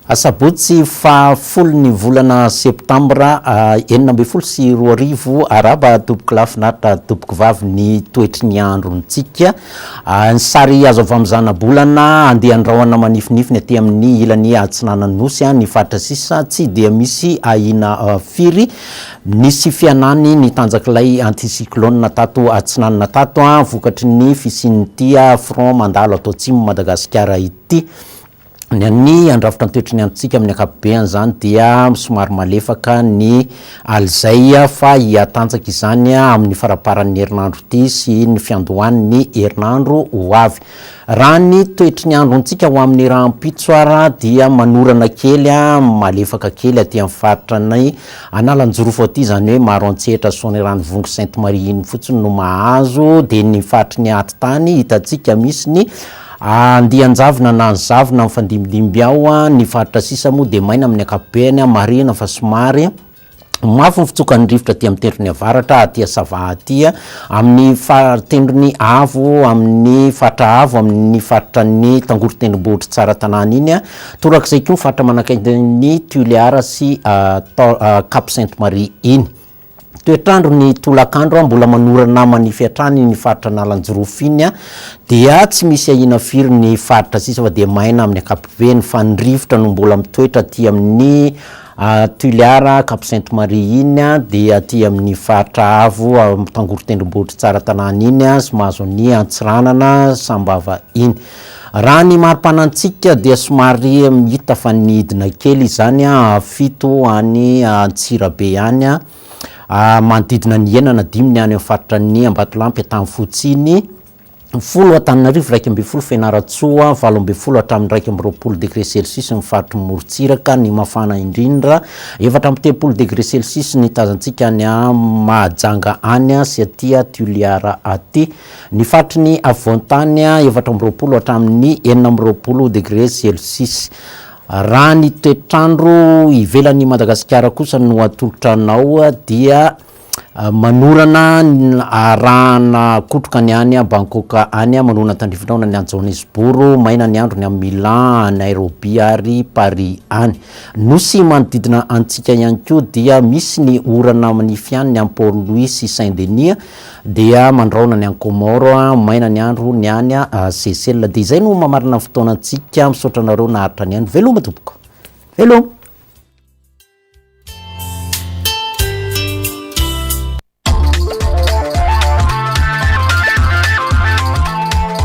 Asabotsy fa folo ny volana septambra 2024 araba toboky lafinaritra toboky vavy ny toetry ny androntsika ny sary azo avy am'izana bolana andeha andrahoana manifinify ny aty amin'ny ilany atsinananosy ny faritra sisa tsy dia misy ahina firy nisy fianany ny tanjakilay anticyclone tato atsinanana tato vokatry ny fisin'ny tia front mandalo atao atsimo Madagasikara ity ny andrafitra ny toetry ny androntsika amin'ny akapobeany zany dia somary malefaka ny alzay fa hiatanjaka izany amin'ny faraparan'ny herinandro ity sy ny fiandohan'ny herinandro ho avy. Raha ny toetry ny androntsika ho amin'ny rahampitsoara dia manorana kely malefaka kely aty amin'ny faritra ny analanjorofo aty zany hoe maro antsehatra Soanerano Vongo Sainte Marie iny fotsiny no mahazo de ny faritry ny atitany hitantsika misy ny andianjavona na zavona mifandimidimby ao ny faritra sisa moa de maina amin'ny akapobeany marina fa somary mafy fitsokan'ny rivotra aty amin'ny tendrony avaratra aty Sava aty amin'ny tendrony avo amin'ny faritra avo amin'ny faritra ny tangoro tendrombohitra tsara tanàna iny torak'izay koa faritra manakaiky ny Tuléar sy Cap Sainte Marie iny. Toetrandro ny tolakandro mbola manorana manify hatrany ny faritra Nalanjorofo iny dia tsy misy ahina firy ny faritra sisa fa de maina amin'ny akapobeny fa ny rivotra no mbola mitoetra aty amin'ny Tuléar Cap Sainte Marie iny dia aty amin'ny faritra avo tangoro tendrombohitra tsara tanàna iny sy mahazo ny Antsiranana Sambava iny. Raha ny marim-panantsika dia somary hita fa nidina kely zany fito any Antsirabe any manodidina ny enana dimy ny any amin'ny faritra ny Ambatolampy hatramin'ny Fotsiny 10 Antananarivo 1.20 Fianaratsoa 8.20 hatramin'ny 1.20 degré Celsius ny faritry Morotsiraka ny mafana indrindra 4.30 degré Celsius ny tazantsika ny Mahajanga any sy aty Tuléar aty ny faritry ny Avoantany 4.20 hatramin'ny 4.20 degré Celsius. Raha ny toetrandro ivelan'ny Madagasikara kosa no atolotra anao dia manorana arahana kotroka ny any Bangkok any manona tandrivinao ny Johannesburg maina ny andro ny amin'ny Milan Nairobi ary Paris any nosy manodidina antsika ihany koa dia misy ny orana manify any ny Port Louis sy Saint-Denis dia mandraona ny Comore maina ny andro ny any Seychelles. De izay no mamarina fotoana antsika misaotra nareo naharitra ny any veloma tompoko. Hello.